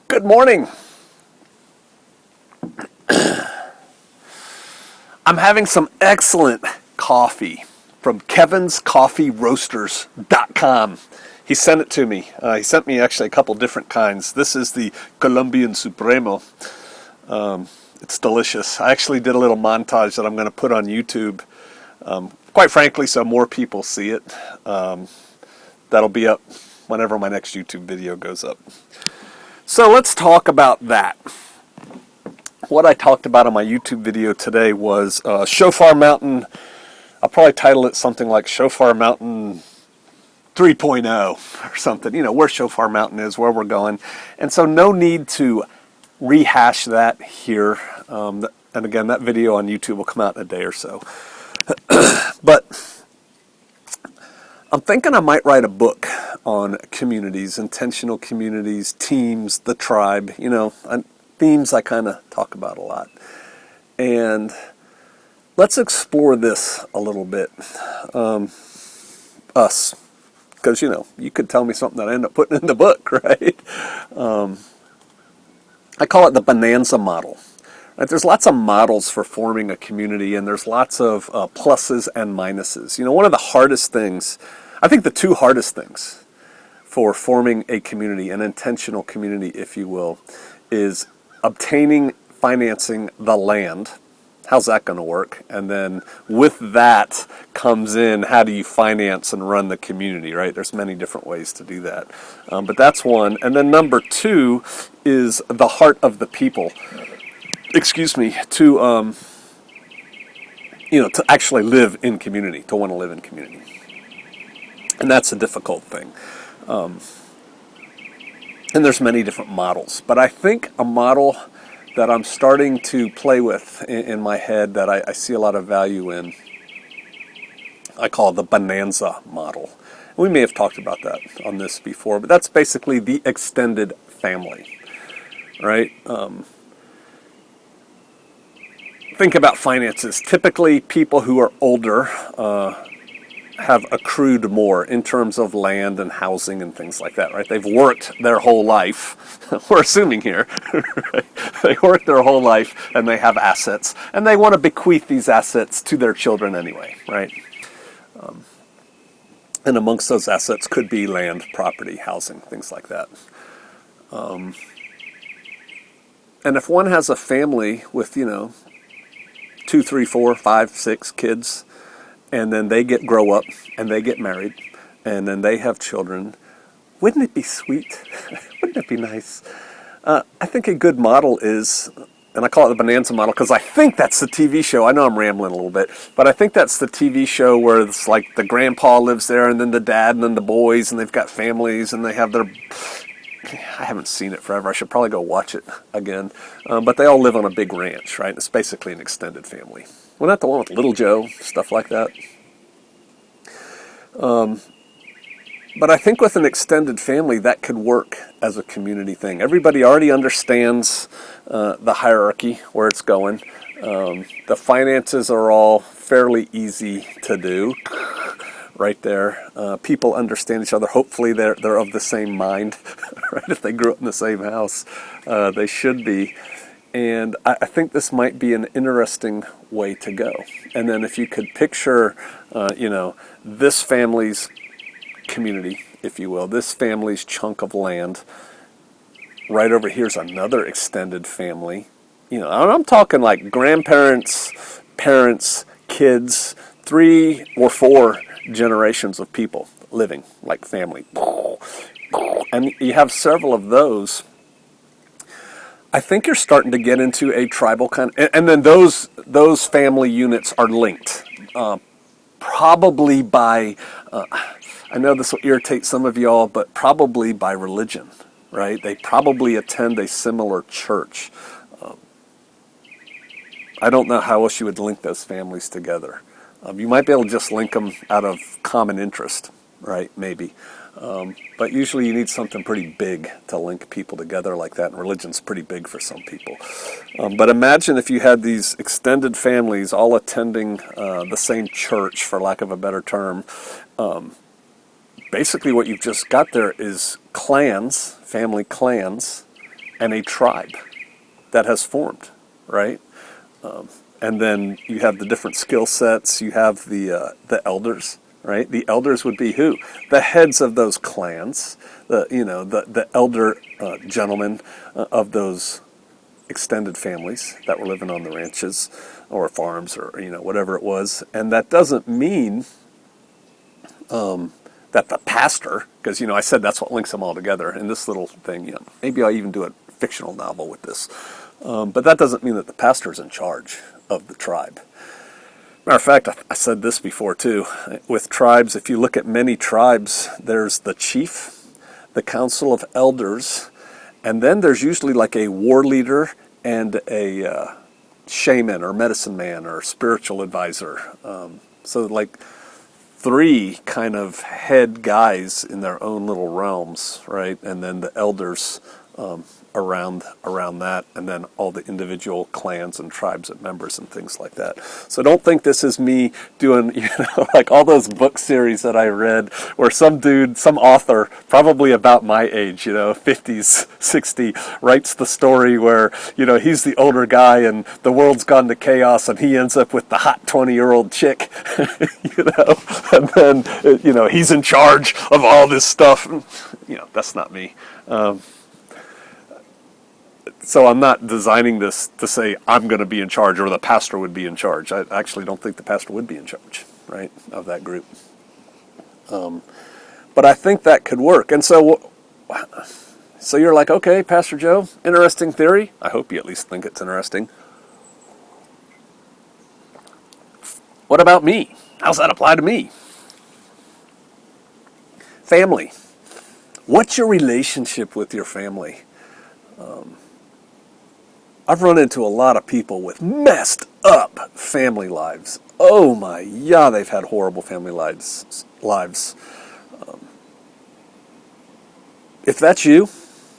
Good morning. I'm having some excellent coffee from kevinscoffeeroasters.com. He sent it to me. He sent me actually a couple different kinds. This is the Colombian Supremo. It's delicious. I actually did a little montage that I'm going to put on YouTube, quite frankly, so more people see it. That'll be up whenever my next YouTube video goes up. So let's talk about that. What I talked about on my YouTube video today was Shofar Mountain. I'll probably title it something like Shofar Mountain 3.0 or something, you know, where Shofar Mountain is, where we're going. And so no need to rehash that here. And again, that video on YouTube will come out in a day or so. But I'm thinking I might write a book on communities, intentional communities, teams, the tribe, you know, themes I kind of talk about a lot. And let's explore this a little bit. Us. Because, you know, you could tell me something that I end up putting in the book, right? I call it the bonanza model. Right? There's lots of models for forming a community, and there's lots of pluses and minuses. You know, one of the hardest things, I think the two hardest things for forming a community, an intentional community, if you will, is obtaining financing the land. How's that going to work? And then with that comes in, how do you finance and run the community, right? There's many different ways to do that. But that's one. And then number two is the heart of the people. Excuse me, to to actually live in community, to want to live in community. And that's a difficult thing. And there's many different models. But I think a model that I'm starting to play with in my head that I see a lot of value in, I call the bonanza model. We may have talked about that on this before, but that's basically the extended family, right? Think about finances. Typically, people who are older have accrued more in terms of land and housing and things like that, right? They've worked their whole life. We're assuming here. Right? They worked their whole life and they have assets, and they want to bequeath these assets to their children anyway, right? And amongst those assets could be land, property, housing, things like that. And if one has a family with, 2, 3, 4, 5, 6 kids, and then they grow up, and they get married, and then they have children, wouldn't it be sweet? Wouldn't it be nice? I think a good model is, and I call it the bonanza model because I think that's the TV show. I know I'm rambling a little bit, but I think that's the TV show where it's like the grandpa lives there, and then the dad, and then the boys, and they've got families, and they have their... I haven't seen it forever. I should probably go watch it again. But they all live on a big ranch, right? It's basically an extended family. Well, not the one with Little Joe, stuff like that. But I think with an extended family, that could work as a community thing. Everybody already understands the hierarchy, where it's going. The finances are all fairly easy to do. Right there. People understand each other. Hopefully they're of the same mind, right? If they grew up in the same house, they should be. And I think this might be an interesting way to go. And then if you could picture, this family's community, if you will, this family's chunk of land, right over here's another extended family. I'm talking like grandparents, parents, kids, 3 or 4 generations of people living like family. And you have several of those. I think you're starting to get into a tribal kind of, and then those family units are linked. Probably by, I know this will irritate some of y'all, but probably by religion, right? They probably attend a similar church. I don't know how else you would link those families together. You might be able to just link them out of common interest, right? Maybe. But usually you need something pretty big to link people together like that, and religion's pretty big for some people. But imagine if you had these extended families all attending the same church, for lack of a better term. Basically what you've just got there is clans, family clans, and a tribe that has formed, right? And then you have the different skill sets. You have the elders, right? The elders would be who? The heads of those clans, the elder gentlemen of those extended families that were living on the ranches or farms or whatever it was. And that doesn't mean that the pastor, because I said that's what links them all together in this little thing. Maybe I'll even do a fictional novel with this, but that doesn't mean that the pastor is in charge of the tribe. Matter of fact, I said this before too. With tribes, if you look at many tribes, there's the chief, the council of elders, and then there's usually like a war leader and a shaman or medicine man or spiritual advisor. So like 3 kind of head guys in their own little realms, right? And then the elders around that, and then all the individual clans and tribes and members and things like that. So don't think this is me doing, like all those book series that I read where some dude, some author, probably about my age, 50s, 60, writes the story where, he's the older guy and the world's gone to chaos and he ends up with the hot 20-year-old chick, and then, he's in charge of all this stuff. That's not me. So I'm not designing this to say I'm going to be in charge or the pastor would be in charge. I actually don't think the pastor would be in charge, right, of that group. But I think that could work. And so you're like, okay, Pastor Joe, interesting theory. I hope you at least think it's interesting. What about me? How's that apply to me? Family. What's your relationship with your family? I've run into a lot of people with messed up family lives. Oh my, yeah, they've had horrible family lives. If that's you,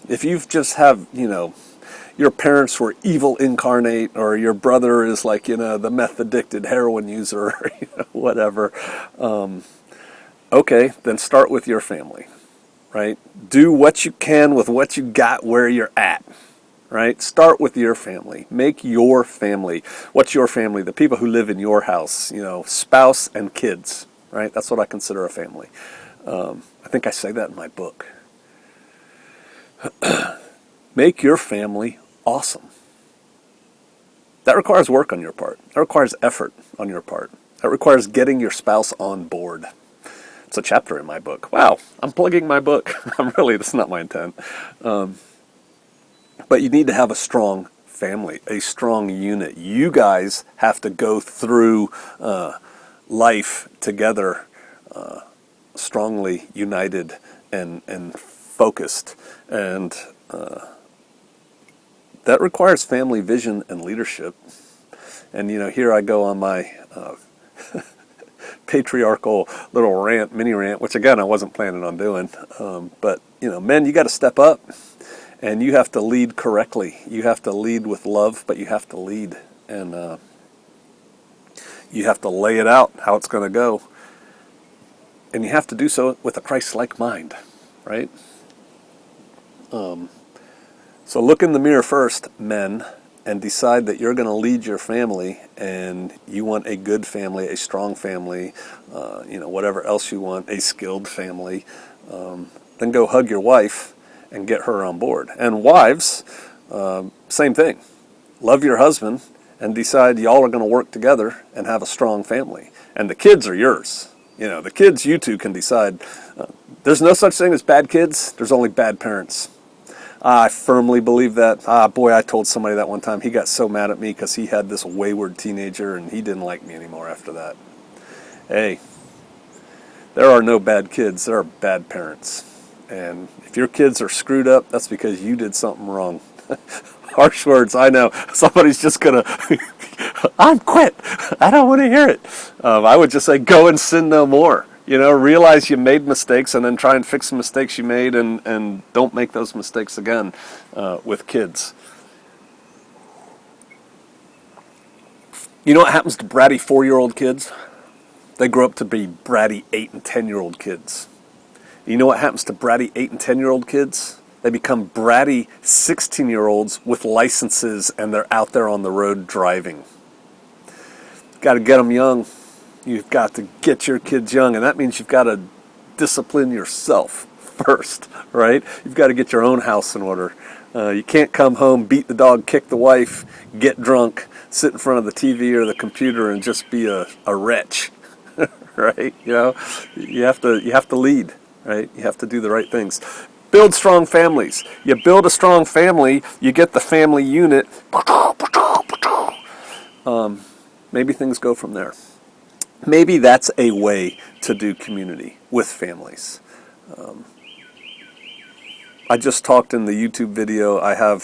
if you've just have, your parents were evil incarnate, or your brother is like, the meth addicted heroin user, or whatever, okay, then start with your family, right? Do what you can with what you got where you're at. Right? Start with your family. Make your family. What's your family? The people who live in your house, spouse and kids, right? That's what I consider a family. I think I say that in my book. Make your family awesome. That requires work on your part. That requires effort on your part. That requires getting your spouse on board. It's a chapter in my book. Wow, I'm plugging my book. That's not my intent. But you need to have a strong family, a strong unit. You guys have to go through life together, strongly united and focused. And that requires family vision and leadership. And, here I go on my patriarchal little mini rant, which again, I wasn't planning on doing. But, men, you got to step up. And you have to lead correctly. You have to lead with love, but you have to lead. And you have to lay it out how it's going to go. And you have to do so with a Christ-like mind, right? So look in the mirror first, men, and decide that you're going to lead your family, and you want a good family, a strong family, whatever else you want, a skilled family. Then go hug your wife and get her on board. And wives, same thing. Love your husband and decide y'all are going to work together and have a strong family. And the kids are yours. The kids, you two can decide. There's no such thing as bad kids. There's only bad parents. I firmly believe that. Boy, I told somebody that one time. He got so mad at me because he had this wayward teenager and he didn't like me anymore after that. Hey, there are no bad kids. There are bad parents. And if your kids are screwed up, that's because you did something wrong. Harsh words, I know. Somebody's just going to, I'm quit. I don't want to hear it. I would just say, go and sin no more. Realize you made mistakes and then try and fix the mistakes you made and don't make those mistakes again with kids. You know what happens to bratty 4-year-old kids? They grow up to be bratty 8 and 10-year-old kids. You know what happens to bratty 8 and 10-year-old kids? They become bratty 16-year-olds with licenses, and they're out there on the road driving. Got to get them young. You've got to get your kids young, and that means you've got to discipline yourself first, right? You've got to get your own house in order. You can't come home, beat the dog, kick the wife, get drunk, sit in front of the TV or the computer and just be a wretch, right? You know, you have to lead, right? You have to do the right things. Build strong families. You build a strong family, you get the family unit. Maybe things go from there. Maybe that's a way to do community with families. I just talked in the YouTube video. I have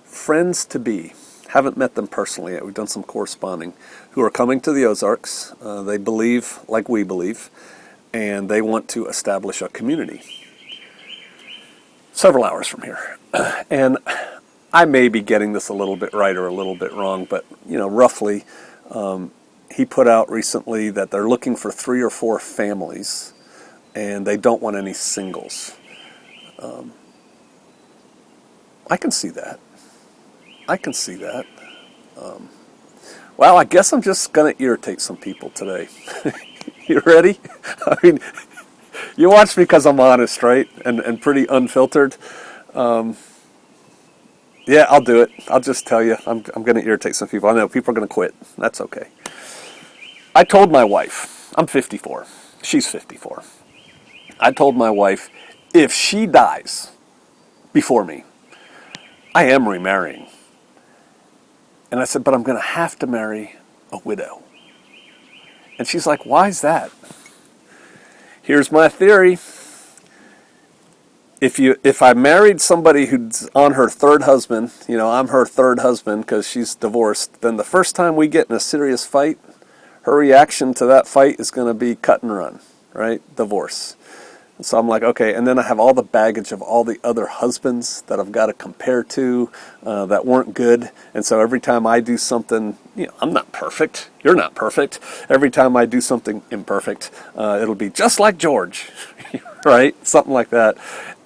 friends-to-be. Haven't met them personally yet. We've done some corresponding. Who are coming to the Ozarks. They believe like we believe, and they want to establish a community. Several hours from here. And I may be getting this a little bit right or a little bit wrong, but you know, roughly, he put out recently that they're looking for 3 or 4 families, and they don't want any singles. I can see that. I can see that. Well, I guess I'm just going to irritate some people today. You ready? I mean, you watch me because I'm honest, right? And pretty unfiltered. Yeah, I'll do it. I'll just tell you. I'm going to irritate some people. I know people are going to quit. That's okay. I told my wife, I'm 54. She's 54. I told my wife, if she dies before me, I am remarrying. And I said, but I'm going to have to marry a widow. And she's like, why is that? Here's my theory. If I married somebody who's on her 3rd husband, you know, I'm her 3rd husband because she's divorced, then the first time we get in a serious fight, her reaction to that fight is going to be cut and run, right? Divorce. And so I'm like, okay, and then I have all the baggage of all the other husbands that I've got to compare to that weren't good. And so every time I do something, you know, I'm not perfect. You're not perfect. Every time I do something imperfect, it'll be just like George, right? Something like that.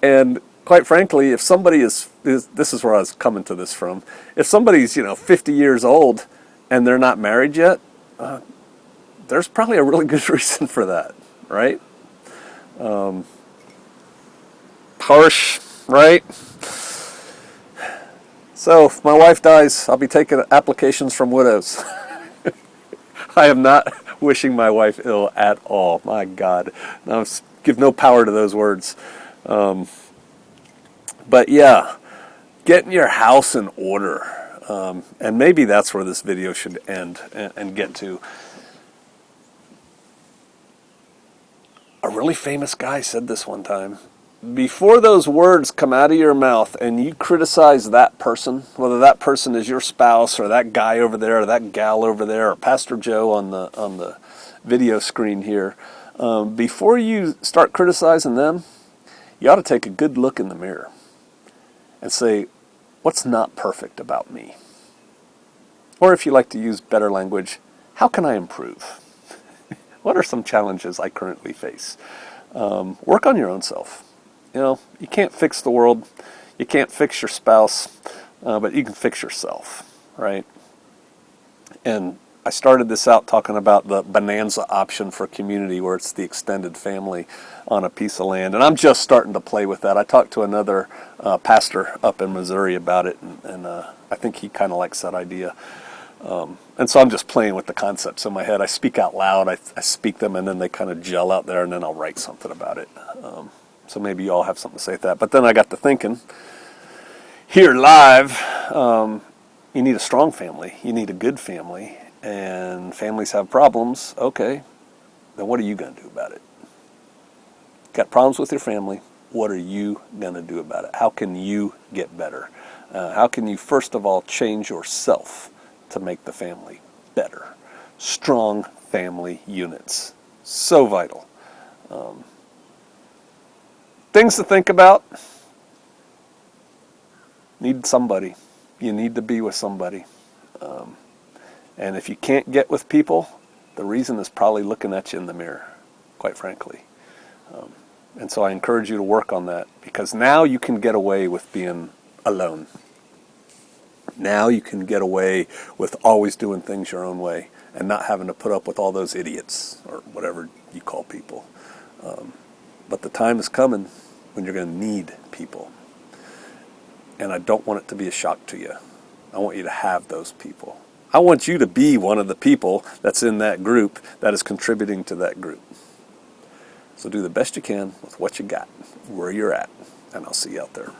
And quite frankly, if somebody is this is where I was coming to this from. If somebody's, you know, 50 years old and they're not married yet, there's probably a really good reason for that, right? Harsh, right? So if my wife dies, I'll be taking applications from widows. I am not wishing my wife ill at all. My God. Now, give no power to those words. But yeah, getting your house in order. And maybe that's where this video should end and get to. A really famous guy said this one time. Before those words come out of your mouth and you criticize that person, whether that person is your spouse or that guy over there or that gal over there or Pastor Joe on the video screen here, before you start criticizing them, you ought to take a good look in the mirror and say, what's not perfect about me? Or if you like to use better language, how can I improve? What are some challenges I currently face? Work on your own self. You know, you can't fix the world. You can't fix your spouse, but you can fix yourself, right? And I started this out talking about the bonanza option for community where it's the extended family on a piece of land. And I'm just starting to play with that. I talked to another pastor up in Missouri about it, and I think he kind of likes that idea. And so I'm just playing with the concepts in my head. I speak out loud, I speak them, and then they kind of gel out there, and then I'll write something about it. So maybe you all have something to say to that. But then I got to thinking, here live, you need a strong family. You need a good family. And families have problems. Okay, then what are you going to do about it? Got problems with your family. What are you going to do about it? How can you get better? How can you, first of all, change yourself to make the family better? Strong family units. So vital. Things to think about. Need somebody. You need to be with somebody. And if you can't get with people, the reason is probably looking at you in the mirror, quite frankly. And so I encourage you to work on that, because now you can get away with being alone. Now you can get away with always doing things your own way and not having to put up with all those idiots or whatever you call people. But the time is coming when you're going to need people. And I don't want it to be a shock to you. I want you to have those people. I want you to be one of the people that's in that group that is contributing to that group. So do the best you can with what you got, where you're at, and I'll see you out there.